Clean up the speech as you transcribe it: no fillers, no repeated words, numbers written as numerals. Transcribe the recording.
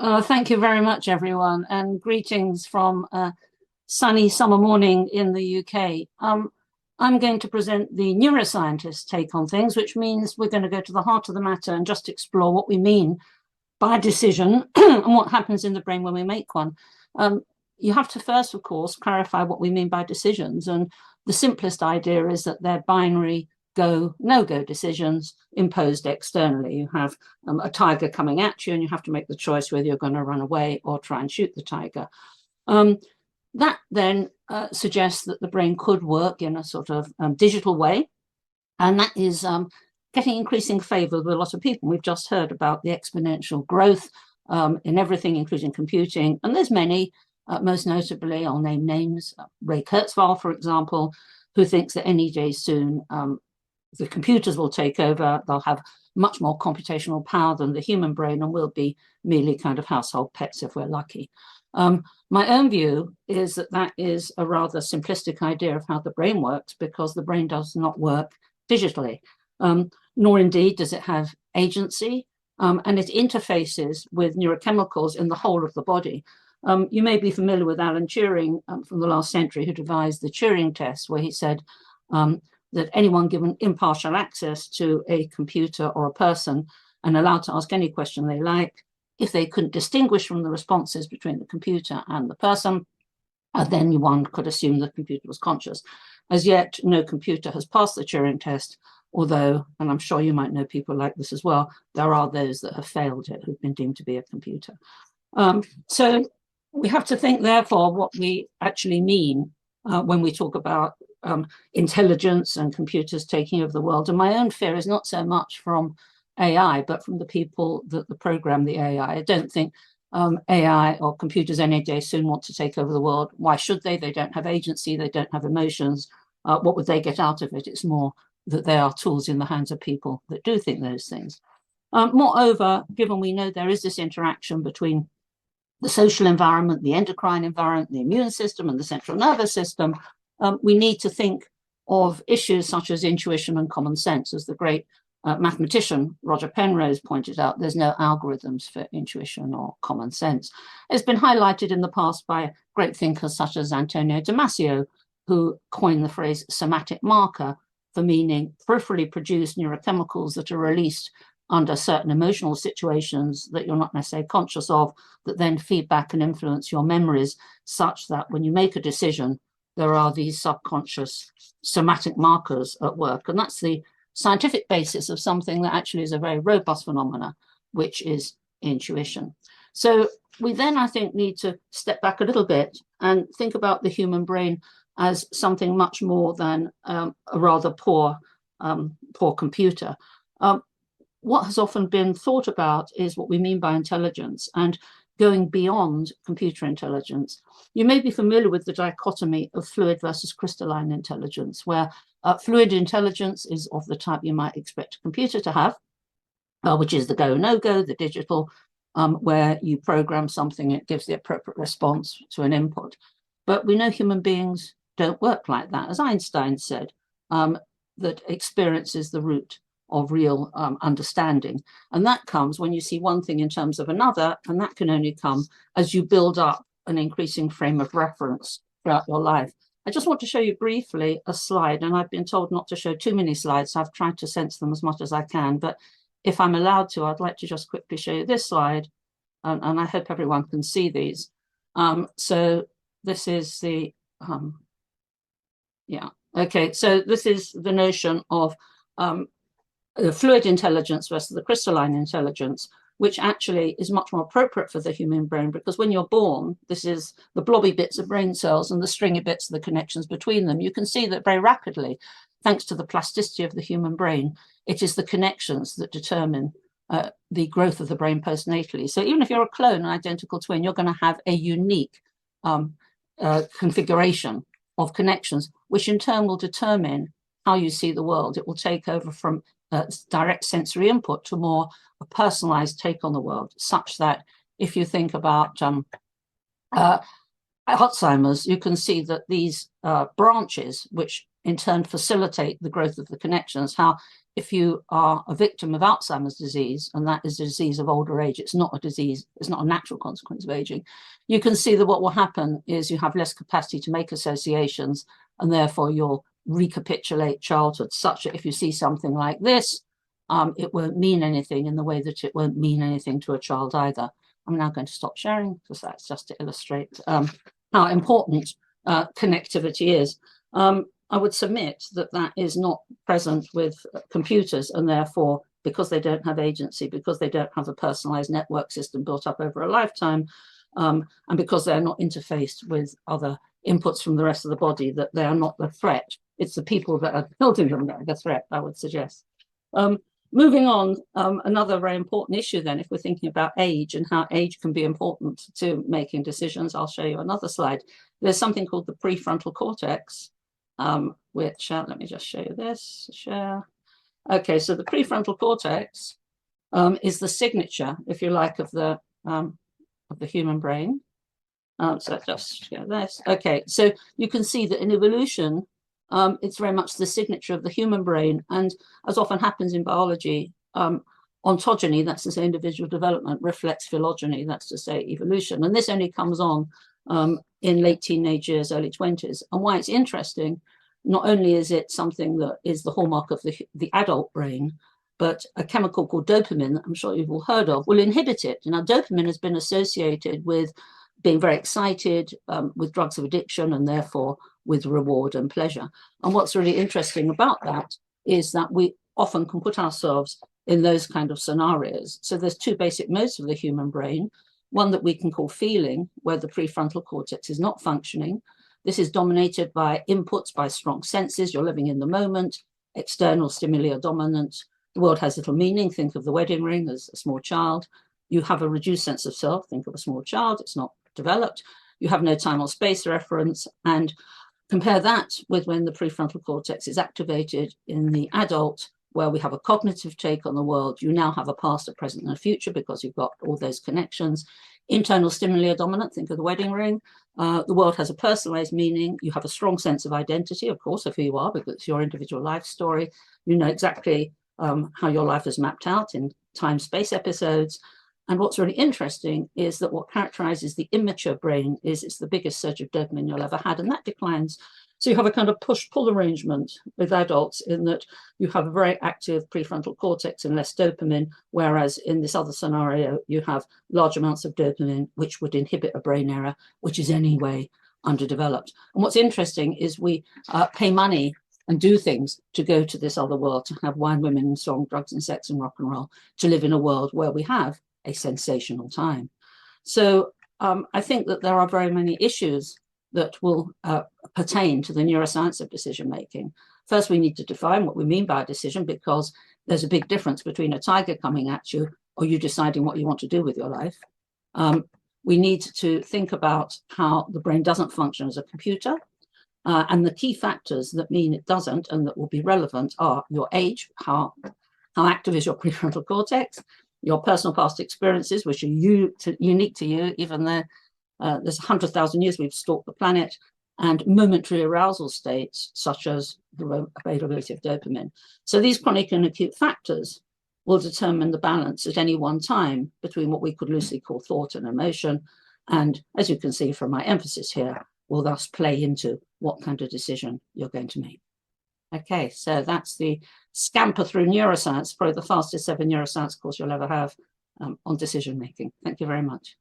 Thank you very much, everyone, and greetings from a sunny summer morning in the UK. I'm going to present the neuroscientist take on things, which means we're going to go to the heart of the matter and just explore what we mean by decision and what happens in the brain when we make one. You have to first, of course, clarify what we mean by decisions. And the simplest idea is that they're binary go, no-go decisions imposed externally. You have a tiger coming at you and you have to make the choice whether you're going to run away or try and shoot the tiger. That then suggests that the brain could work in a sort of digital way, and that is getting increasing favor with a lot of people. We've just heard about the exponential growth in everything, including computing, and there's many, most notably, I'll name names, Ray Kurzweil, for example, who thinks that any day soon the computers will take over. They'll have much more computational power than the human brain, and we'll be merely kind of household pets if we're lucky. My own view is that that is a rather simplistic idea of how the brain works, because the brain does not work digitally, nor indeed does it have agency, and it interfaces with neurochemicals in the whole of the body. You may be familiar with Alan Turing from the last century, who devised the Turing test, where he said that anyone given impartial access to a computer or a person and allowed to ask any question they like, if they couldn't distinguish from the responses between the computer and the person, then one could assume the computer was conscious. As yet, no computer has passed the Turing test, although, and I'm sure you might know people like this as well, there are those that have failed it, who've been deemed to be a computer. So we have to think, therefore, what we actually mean when we talk about intelligence and computers taking over the world. And my own fear is not so much from AI, but from the people that program the AI. I don't think AI or computers any day soon want to take over the world. Why should they? They don't have agency. They don't have emotions. What would they get out of it? It's more that they are tools in the hands of people that do think those things. Moreover, given we know there is this interaction between the social environment, the endocrine environment, the immune system, and the central nervous system, we need to think of issues such as intuition and common sense. As the great mathematician Roger Penrose pointed out, there's no algorithms for intuition or common sense. It's been highlighted in the past by great thinkers such as Antonio Damasio, who coined the phrase somatic marker for meaning peripherally produced neurochemicals that are released under certain emotional situations that you're not necessarily conscious of, that then feed back and influence your memories, such that when you make a decision, there are these subconscious somatic markers at work. And that's the scientific basis of something that actually is a very robust phenomena, which is intuition. So we then, I think, need to step back a little bit and think about the human brain as something much more than a rather poor computer. What has often been thought about is what we mean by intelligence and going beyond computer intelligence. You may be familiar with the dichotomy of fluid versus crystalline intelligence, where fluid intelligence is of the type you might expect a computer to have, which is the go, no-go, the digital, where you program something, it gives the appropriate response to an input. But we know human beings don't work like that. As Einstein said, that experience is the root of real understanding. And that comes when you see one thing in terms of another, and that can only come as you build up an increasing frame of reference throughout your life. I just want to show you briefly a slide, and I've been told not to show too many slides, so I've tried to censor them as much as I can, but if I'm allowed to, I'd like to just quickly show you this slide, and I hope everyone can see these. So this is the, okay, so this is the notion of the fluid intelligence versus the crystalline intelligence, which actually is much more appropriate for the human brain, because when you're born, this is the blobby bits of brain cells and the stringy bits of the connections between them. You can see that very rapidly, thanks to the plasticity of the human brain, it is the connections that determine the growth of the brain postnatally. So even if you're a clone, an identical twin, you're going to have a unique configuration of connections, which in turn will determine how you see the world. It will take over from direct sensory input to more a personalized take on the world, such that if you think about Alzheimer's, you can see that these branches, which in turn facilitate the growth of the connections. How if you are a victim of Alzheimer's disease, and that is a disease of older age, it's not a disease, it's not a natural consequence of aging, you can see that what will happen is you have less capacity to make associations, and therefore you'll recapitulate childhood, such that if you see something like this, it won't mean anything in the way that it won't mean anything to a child either. I'm now going to stop sharing because that's just to illustrate how important connectivity is. I would submit that that is not present with computers, and therefore, because they don't have agency, because they don't have a personalized network system built up over a lifetime, and because they're not interfaced with other inputs from the rest of the body, that they are not the threat. It's the people that are building them that are the threat, I would suggest. Moving on, another very important issue then, if we're thinking about age and how age can be important to making decisions, I'll show you another slide. There's something called the prefrontal cortex, which, let me just show you this, share. Okay, so the prefrontal cortex is the signature, if you like, of the human brain. So just show this. Okay, so you can see that in evolution, it's very much the signature of the human brain. And as often happens in biology, ontogeny, that's to say individual development, reflects phylogeny, that's to say evolution. And this only comes on in late teenage years, early 20s. And why it's interesting, not only is it something that is the hallmark of the adult brain, but a chemical called dopamine, that I'm sure you've all heard of, will inhibit it. Now, dopamine has been associated with being very excited, with drugs of addiction, and therefore with reward and pleasure. And what's really interesting about that is that we often can put ourselves in those kind of scenarios. So there's two basic modes of the human brain, one that we can call feeling, where the prefrontal cortex is not functioning. This is dominated by inputs, by strong senses. You're living in the moment. External stimuli are dominant. The world has little meaning. Think of the wedding ring as a small child. You have a reduced sense of self. Think of a small child. It's not developed. You have no time or space reference. And compare that with when the prefrontal cortex is activated in the adult, where we have a cognitive take on the world. You now have a past, a present, and a future because you've got all those connections. Internal stimuli are dominant. Think of the wedding ring. The world has a personalized meaning. You have a strong sense of identity, of course, of who you are, because it's your individual life story. You know exactly how your life is mapped out in time-space episodes. And what's really interesting is that what characterizes the immature brain is it's the biggest surge of dopamine you'll ever had, and that declines. So you have a kind of push-pull arrangement with adults in that you have a very active prefrontal cortex and less dopamine, whereas in this other scenario, you have large amounts of dopamine, which would inhibit a brain area, which is anyway underdeveloped. And what's interesting is we pay money and do things to go to this other world, to have wine, women, and song, drugs and sex and rock and roll, to live in a world where we have a sensational time. So I think that there are very many issues that will pertain to the neuroscience of decision making. First, we need to define what we mean by a decision, because there's a big difference between a tiger coming at you or you deciding what you want to do with your life. We need to think about how the brain doesn't function as a computer. And the key factors that mean it doesn't and that will be relevant are your age, how active is your prefrontal cortex, your personal past experiences, which are unique to you, even though there's 100,000 years we've stalked the planet, and momentary arousal states, such as the availability of dopamine. So these chronic and acute factors will determine the balance at any one time between what we could loosely call thought and emotion. And as you can see from my emphasis here, will thus play into what kind of decision you're going to make. Okay, so that's the scamper through neuroscience, probably the fastest ever neuroscience course you'll ever have on decision making. Thank you very much.